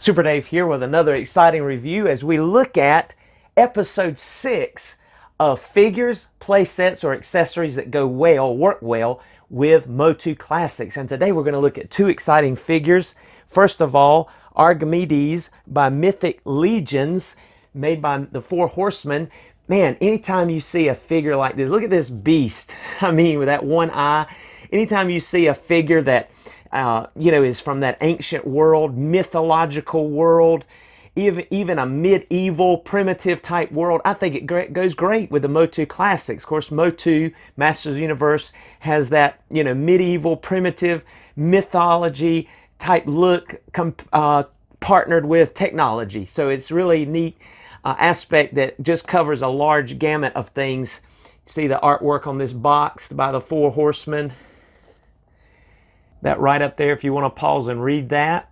Super Dave here with another exciting review as we look at episode 6 of figures, play sets, or accessories that work well with MOTU Classics. And today we're going to look at two exciting figures. First of all, Argemedes by Mythic Legions, made by the Four Horsemen. Man, anytime you see a figure like this, look at this beast. I mean, with that one eye. Anytime you see a figure that is from that ancient world, mythological world, even a medieval, primitive type world, I think it goes great with the MOTU Classics. Of course, MOTU, Masters of the Universe, has that, medieval, primitive, mythology type look partnered with technology. So it's really neat aspect that just covers a large gamut of things. See the artwork on this box by the Four Horsemen. That right up there, if you want to pause and read that.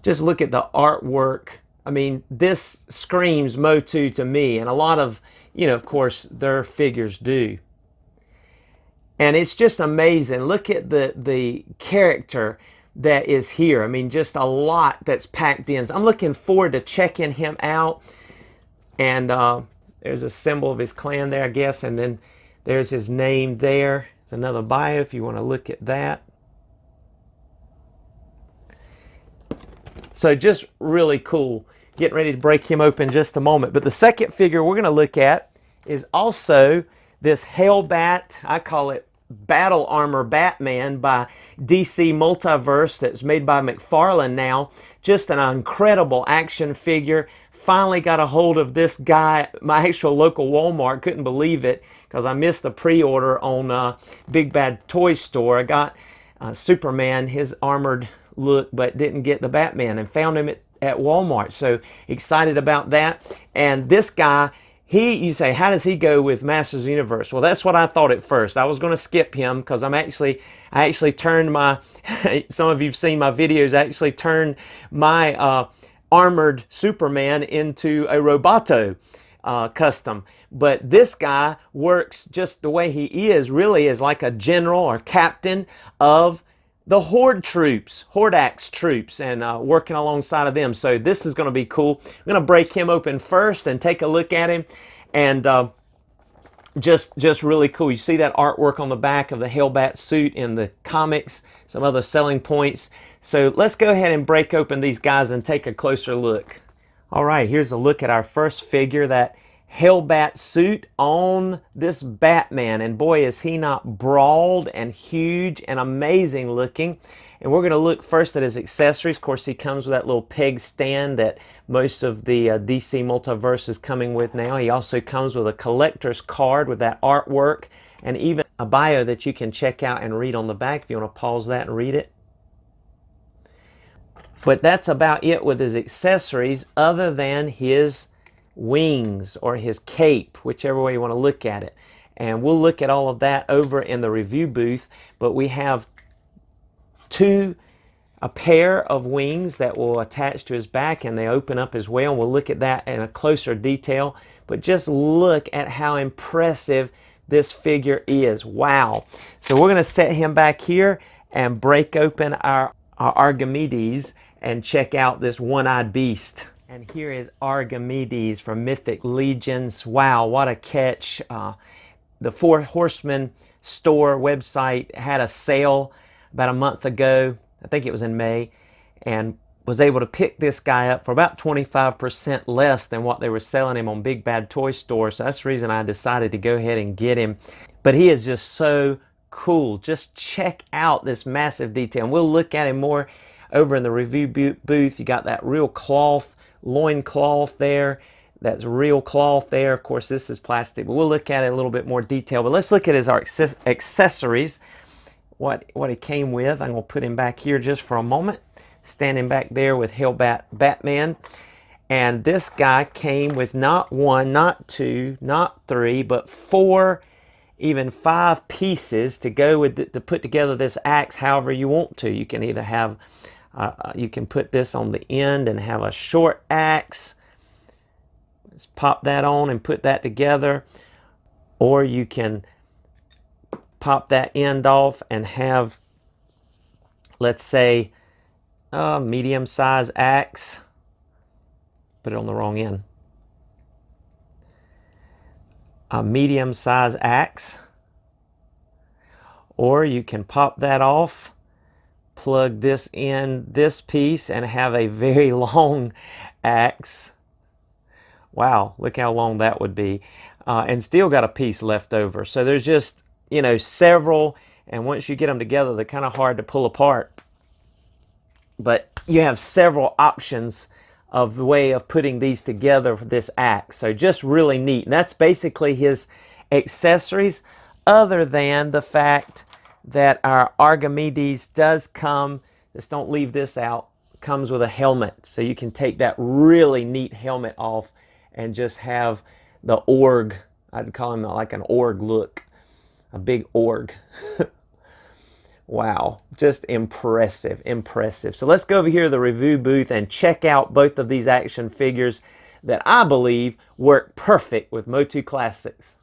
Just look at the artwork. I mean, this screams MOTU to me, and a lot of, of course, their figures do. And it's just amazing. Look at the character that is here. I mean, just a lot that's packed in. So I'm looking forward to checking him out. And there's a symbol of his clan there, I guess, and then there's his name there. It's another bio if you want to look at that. So just really cool. Getting ready to break him open in just a moment. But the second figure we're going to look at is also this Hellbat, I call it Battle Armor Batman by DC Multiverse, that's made by McFarlane now. Just an incredible action figure. Finally got a hold of this guy. My actual local Walmart, couldn't believe it because I missed the pre-order on Big Bad Toy Store. I got Superman, his armored look, but didn't get the Batman, and found him at Walmart. So excited about that. And this guy, you say, how does he go with Masters of the Universe? Well, that's what I thought at first. I was going to skip him because I actually turned my, some of you've seen my videos, I actually turned my armored Superman into a Roboto custom. But this guy works just the way he is, really is like a general or captain of the Horde troops, Hordax troops, and working alongside of them. So this is going to be cool. I'm going to break him open first and take a look at him. And just really cool. You see that artwork on the back of the Hellbat Suit in the comics, some other selling points. So let's go ahead and break open these guys and take a closer look. All right, here's a look at our first figure, that Hellbat Suit on this Batman. And boy, is he not brawled and huge and amazing looking. And we're going to look first at his accessories. Of course, he comes with that little peg stand that most of the DC Multiverse is coming with now. He also comes with a collector's card with that artwork and even a bio that you can check out and read on the back if you want to pause that and read it. But that's about it with his accessories, other than his wings or his cape, whichever way you want to look at it. And we'll look at all of that over in the review booth. But we have a pair of wings that will attach to his back, and they open up as well. And we'll look at that in a closer detail. But just look at how impressive this figure is. Wow. So we're going to set him back here and break open our Argemedes and check out this one-eyed beast. And here is Argemedes from Mythic Legions. Wow, what a catch. The Four Horsemen store website had a sale about a month ago. I think it was in May. And was able to pick this guy up for about 25% less than what they were selling him on Big Bad Toy Store. So that's the reason I decided to go ahead and get him. But he is just so cool. Just check out this massive detail. And we'll look at him more over in the review booth. You got that real cloth, loin cloth there. That's real cloth there. Of course, this is plastic, but we'll look at it in a little bit more detail. But let's look at his accessories, what he came with. I'm going to put him back here just for a moment. Standing back there with Hellbat Batman. And this guy came with not one, not two, not three, but 4, even 5 pieces to go with to put together this axe however you want to. You can either have you can put this on the end and have a short axe. Let's pop that on and put that together. Or you can pop that end off and have, let's say, medium size axe. Put it on the wrong end. A medium size axe. Or you can pop that off, plug this in this piece, and have a very long axe. Wow, look how long that would be. And still got a piece left over. So there's just, you know, several, and once you get them together, they're kind of hard to pull apart. But you have several options of the way of putting these together for this axe. So just really neat. And that's basically his accessories, other than the fact that our Argemedes does come, just don't leave this out, comes with a helmet. So you can take that really neat helmet off and just have the org, I'd call him like an org look, a big org. Wow, just impressive, impressive. So let's go over here to the review booth and check out both of these action figures that I believe work perfect with MOTU Classics.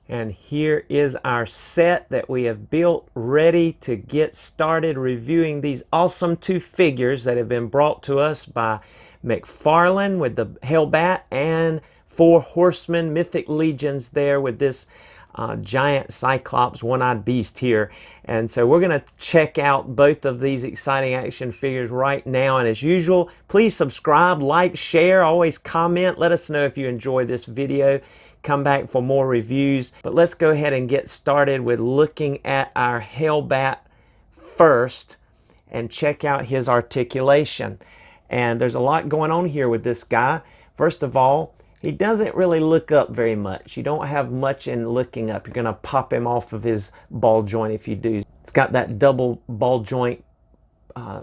And here is our set that we have built, ready to get started reviewing these awesome two figures that have been brought to us by McFarlane with the Hellbat and Four Horsemen, Mythic Legions there with this giant Cyclops one-eyed beast here. And so we're going to check out both of these exciting action figures right now. And as usual, please subscribe, like, share, always comment. Let us know if you enjoy this video. Come back for more reviews. But let's go ahead and get started with looking at our Hellbat first and check out his articulation. And there's a lot going on here with this guy. First of all, he doesn't really look up very much. You don't have much in looking up. You're going to pop him off of his ball joint if you do. It's got that double ball joint,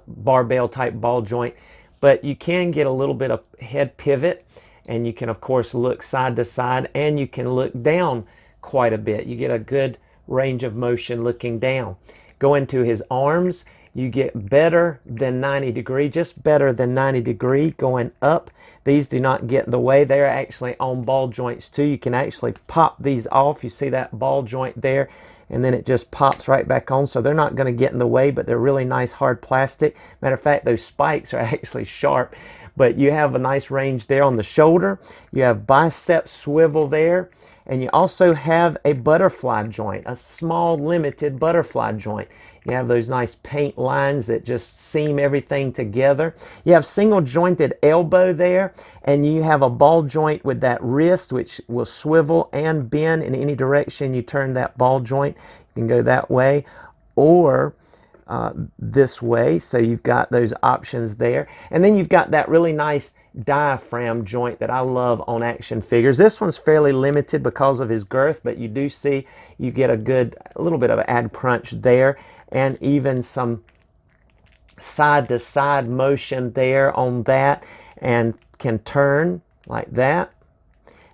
barbell type ball joint. But you can get a little bit of head pivot. And you can, of course, look side to side, and you can look down quite a bit. You get a good range of motion looking down. Go into his arms. You get better than 90 degree, just better than 90 degree going up. These do not get in the way. They're actually on ball joints too. You can actually pop these off. You see that ball joint there, and then it just pops right back on. So they're not going to get in the way, but they're really nice hard plastic. Matter of fact, those spikes are actually sharp. But you have a nice range there on the shoulder. You have bicep swivel there. And you also have a butterfly joint, a small limited butterfly joint. You have those nice paint lines that just seam everything together. You have single jointed elbow there. And you have a ball joint with that wrist, which will swivel and bend in any direction you turn that ball joint. You can go that way or this way. So you've got those options there. And then you've got that really nice diaphragm joint that I love on action figures. This one's fairly limited because of his girth, but you do see you get a little bit of an ad crunch there, and even some side to side motion there on that, and can turn like that.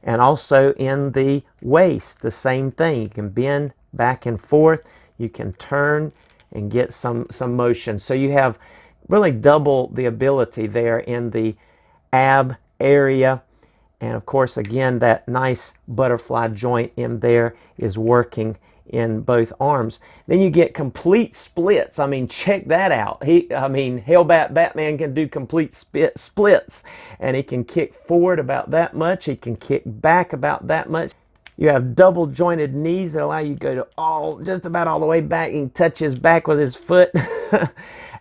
And also in the waist, the same thing. You can bend back and forth. You can turn and get some motion. So you have really double the ability there in the ab area. And of course, again, that nice butterfly joint in there is working in both arms. Then you get complete splits. I mean, check that out. Hellbat Batman can do complete splits, and he can kick forward about that much. He can kick back about that much. You have double jointed knees that allow you to go to just about all the way back. He can touch his back with his foot.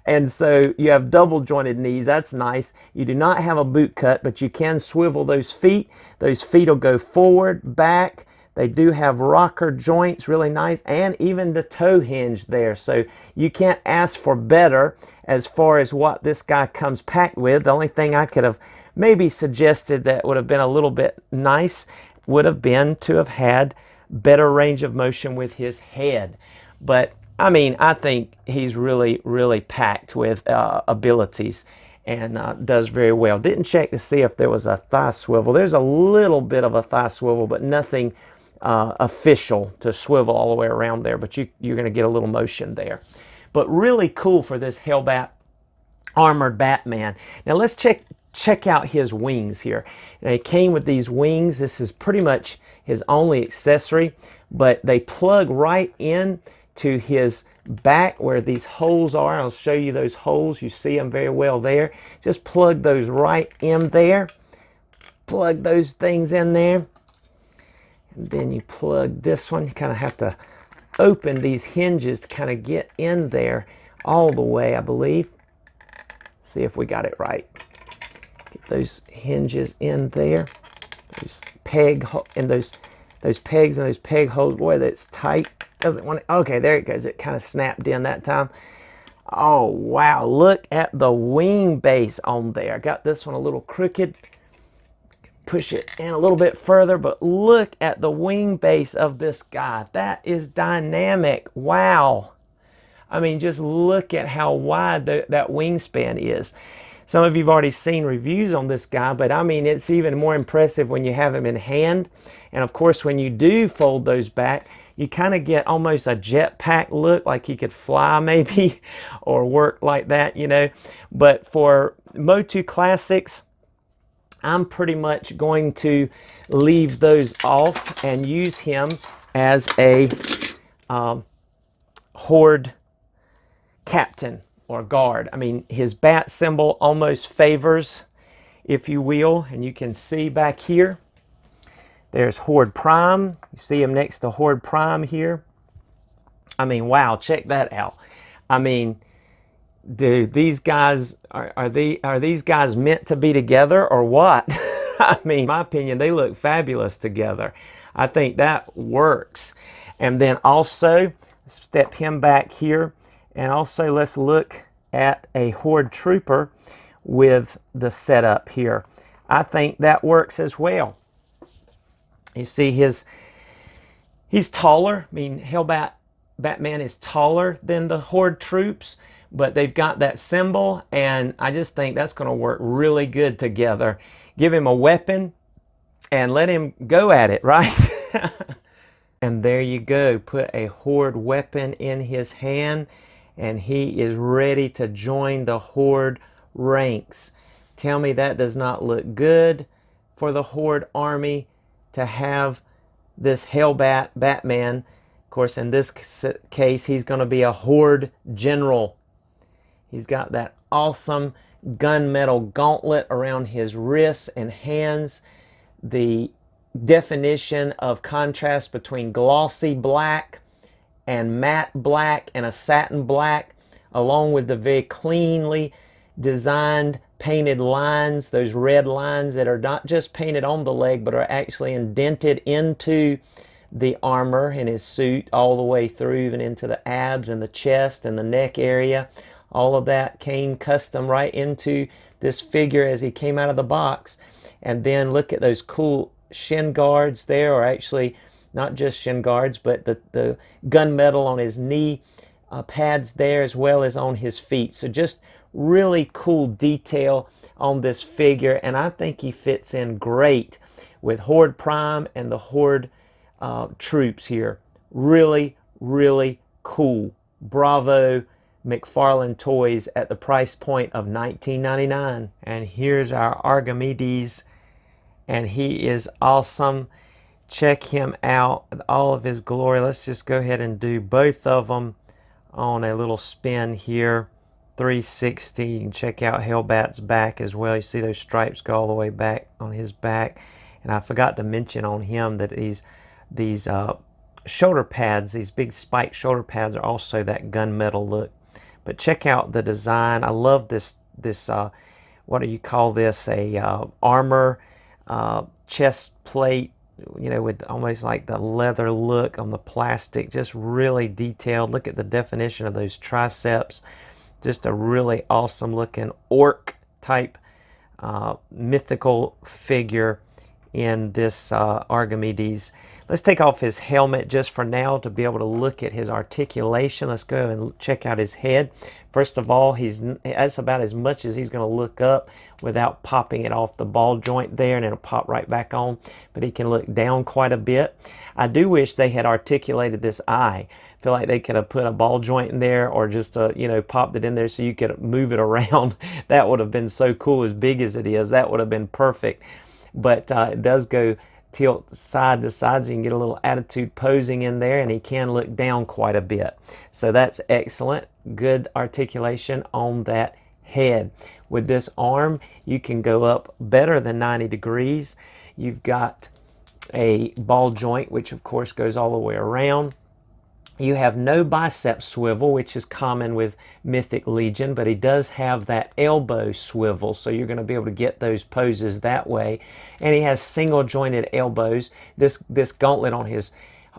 And so you have double jointed knees. That's nice. You do not have a boot cut, but you can swivel those feet. Those feet will go forward, back. They do have rocker joints, really nice, and even the toe hinge there. So you can't ask for better as far as what this guy comes packed with. The only thing I could have maybe suggested that would have been a little bit nice would have been to have had better range of motion with his head. But I mean, I think he's really, really packed with abilities and does very well. Didn't check to see if there was a thigh swivel. There's a little bit of a thigh swivel, but nothing official to swivel all the way around there. But you're going to get a little motion there. But really cool for this Hellbat armored Batman. Now let's check out his wings here. Now, he came with these wings. This is pretty much his only accessory, but they plug right in to his back where these holes are. I'll show you those holes. You see them very well there. Just plug those right in there. Plug those things in there. And then you plug this one. You kind of have to open these hinges to kind of get in there all the way, I believe. See if we got it right. Get those hinges in there. Those peg and those pegs and those peg holes. Boy, that's tight. Doesn't want it. Okay, there it goes. It kind of snapped in that time. Oh, wow. Look at the wing base on there. I got this one a little crooked. Push it in a little bit further, but look at the wing base of this guy. That is dynamic. Wow. I mean, just look at how wide that wingspan is. Some of you've already seen reviews on this guy, but I mean, it's even more impressive when you have him in hand. And of course, when you do fold those back, you kind of get almost a jetpack look, like he could fly maybe, or work like that, you know. But for MOTU Classics, I'm pretty much going to leave those off and use him as a Horde captain or guard. I mean, his bat symbol almost favors, if you will, and you can see back here, there's Horde Prime. You see him next to Horde Prime here. I mean, wow, check that out. I mean, dude, these guys, are these guys meant to be together or what? I mean, in my opinion, they look fabulous together. I think that works. And then also, step him back here. And also, let's look at a Horde Trooper with the setup here. I think that works as well. You see he's taller. I mean, Hellbat Batman is taller than the Horde troops, but they've got that symbol, and I just think that's going to work really good together. Give him a weapon and let him go at it, right? And there you go. Put a Horde weapon in his hand, and he is ready to join the Horde ranks. Tell me that does not look good for the Horde army to have this Hellbat Batman. Of course, in this case, he's going to be a Horde general. He's got that awesome gunmetal gauntlet around his wrists and hands. The definition of contrast between glossy black and matte black and a satin black, along with the very cleanly designed painted lines, those red lines that are not just painted on the leg but are actually indented into the armor in his suit all the way through, even into the abs and the chest and the neck area. All of that came custom right into this figure as he came out of the box. And then look at those cool shin guards there, or actually not just shin guards, but the gunmetal on his knee pads there, as well as on his feet. So just really cool detail on this figure, and I think he fits in great with Horde Prime and the Horde troops here. Really, really cool. Bravo, McFarlane Toys at the price point of $19.99. And here's our Argemedes, and he is awesome. Check him out in all of his glory. Let's just go ahead and do both of them on a little spin here. 360. You can check out Hellbat's back as well. You see those stripes go all the way back on his back. And I forgot to mention on him that these shoulder pads, these big spiked shoulder pads, are also that gunmetal look. But check out the design. I love this what do you call this? A armor chest plate, you know, with almost like the leather look on the plastic. Just really detailed. Look at the definition of those triceps. Just a really awesome looking orc type mythical figure in this Argemedes. Let's take off his helmet just for now to be able to look at his articulation. Let's go and check out his head. First of all, that's about as much as he's going to look up without popping it off the ball joint there, and it'll pop right back on. But he can look down quite a bit. I do wish they had articulated this eye. I feel like they could have put a ball joint in there, or just you know, popped it in there so you could move it around. That would have been so cool. As big as it is, that would have been perfect. But it does go tilt side to side so you can get a little attitude posing in there, and he can look down quite a bit. So that's excellent. Good articulation on that head. With this arm, you can go up better than 90 degrees. You've got a ball joint, which of course goes all the way around. You have no bicep swivel, which is common with Mythic Legion, but he does have that elbow swivel, so you're going to be able to get those poses that way. And he has single jointed elbows. This gauntlet on his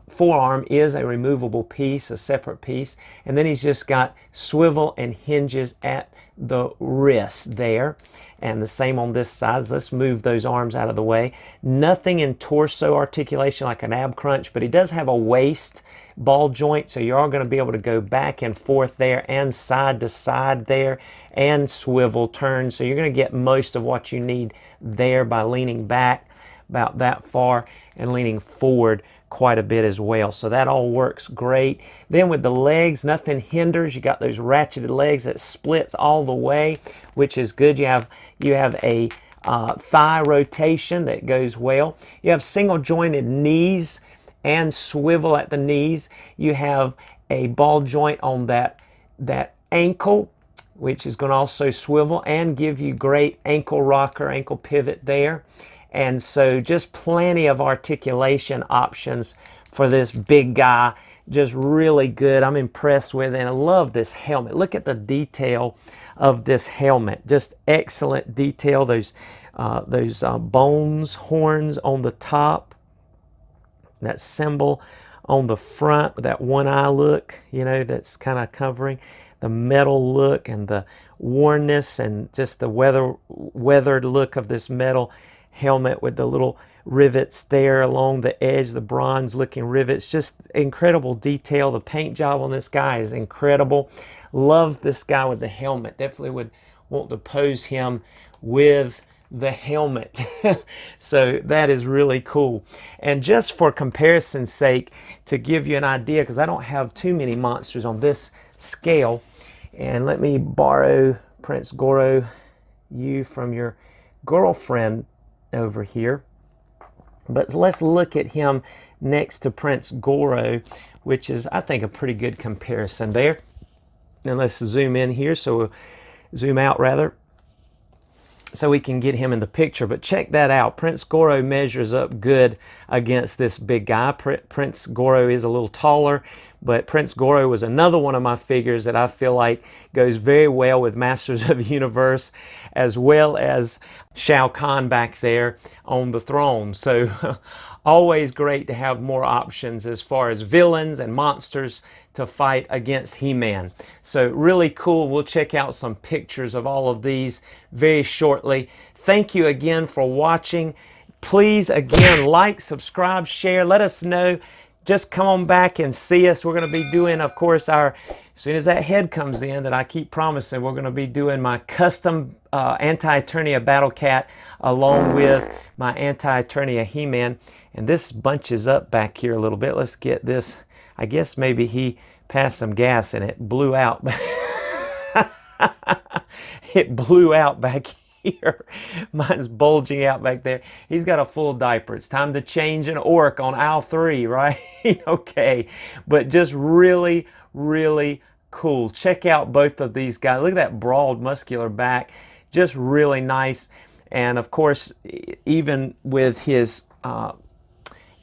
forearm is a removable piece, a separate piece, and then he's just got swivel and hinges at the wrist there, and the same on this side. So let's move those arms out of the way. Nothing in torso articulation like an ab crunch, but he does have a waist ball joint, so you are going to be able to go back and forth there and side to side there and swivel turn, so you're going to get most of what you need there by leaning back about that far and leaning forward quite a bit as well. So that all works great. Then with the legs, nothing hinders. You got those ratcheted legs that splits all the way, which is good. You have a thigh rotation that goes well. You have single jointed knees and swivel at the knees. You have a ball joint on that ankle, which is going to also swivel and give you great ankle rocker, ankle pivot there. And so just plenty of articulation options for this big guy. Just really good. I'm impressed with it, and I love this helmet. Look at the detail of this helmet. Just excellent detail. Those bones, horns on the top, that symbol on the front, that one eye look, you know, that's kind of covering the metal look and the wornness and just the weathered look of this metal helmet with the little rivets there along the edge, the bronze looking rivets. Just incredible detail. The paint job on this guy is incredible. Love this guy with the helmet. Definitely would want to pose him with the helmet. So that is really cool. And just for comparison's sake, to give you an idea, because I don't have too many monsters on this scale, and let me borrow Prince Goro, you from your girlfriend over here. But let's look at him next to Prince Goro, which is, I think, a pretty good comparison there. And let's zoom in here, so we'll zoom out rather, so we can get him in the picture. But check that out. Prince Goro measures up good against this big guy. Prince Goro is a little taller, but Prince Goro was another one of my figures that I feel like goes very well with Masters of the Universe, as well as Shao Kahn back there on the throne. So always great to have more options as far as villains and monsters to fight against He-Man. So really cool. We'll check out some pictures of all of these very shortly. Thank you again for watching. Please, again, like, subscribe, share. Let us know. Just come on back and see us. We're going to be doing, of course, as soon as that head comes in that I keep promising, we're going to be doing my custom Anti-Eternia Battle Cat along with my Anti-Eternia He-Man. And this bunches up back here a little bit. Let's get this. I guess maybe he passed some gas and it blew out. It blew out back here. Mine's bulging out back there. He's got a full diaper. It's time to change an orc on aisle 3, right? Okay. But just really, really cool. Check out both of these guys. Look at that broad, muscular back. Just really nice. And of course, even with his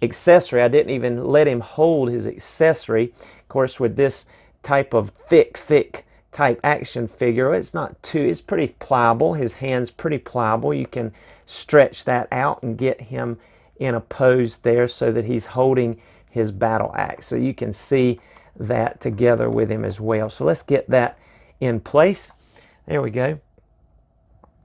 accessory, I didn't even let him hold his accessory. Of course, with this type of thick type action figure, it's pretty pliable. His hand's pretty pliable. You can stretch that out and get him in a pose there so that he's holding his battle axe. So you can see that together with him as well. So let's get that in place. There we go.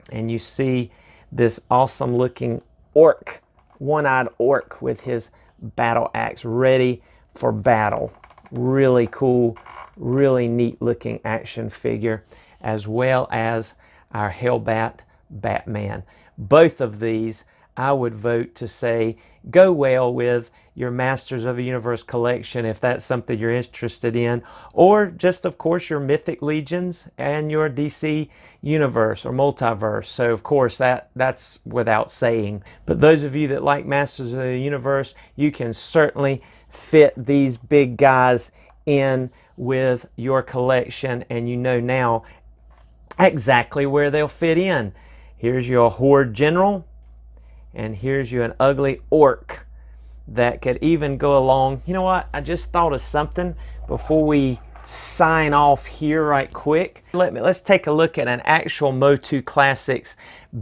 And you see this awesome looking orc, one-eyed orc with his battle axe ready for battle. Really cool, really neat looking action figure, as well as our Hellbat Batman. Both of these I would vote to say go well with your Masters of the Universe collection if that's something you're interested in, or just of course your Mythic Legions and your DC Universe or Multiverse. So of course that's without saying. But those of you that like Masters of the Universe, you can certainly fit these big guys in with your collection, and you know now exactly where they'll fit in. Here's your Horde General, and here's you an ugly orc that could even go along. You know what? I just thought of something before we sign off here right quick. Let's take a look at an actual MOTU Classics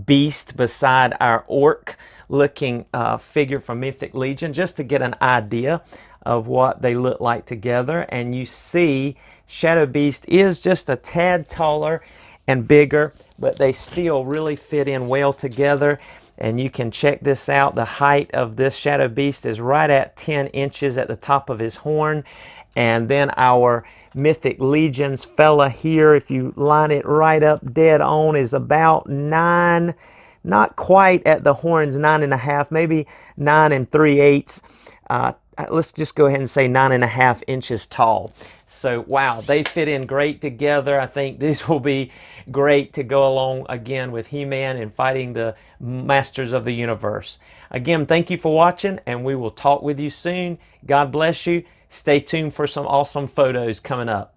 beast beside our orc looking figure from Mythic Legion, just to get an idea of what they look like together. And you see Shadow Beast is just a tad taller and bigger, but they still really fit in well together. And you can check this out. The height of this Shadow Beast is right at 10 inches at the top of his horn. And then our Mythic Legions fella here, if you line it right up dead on, is about 9, not quite at the horns, 9.5, maybe 9 3/8. Let's just go ahead and say 9.5 inches tall. So wow, they fit in great together. I think this will be great to go along again with He-Man and fighting the Masters of the Universe. Again, thank you for watching, and we will talk with you soon. God bless you. Stay tuned for some awesome photos coming up.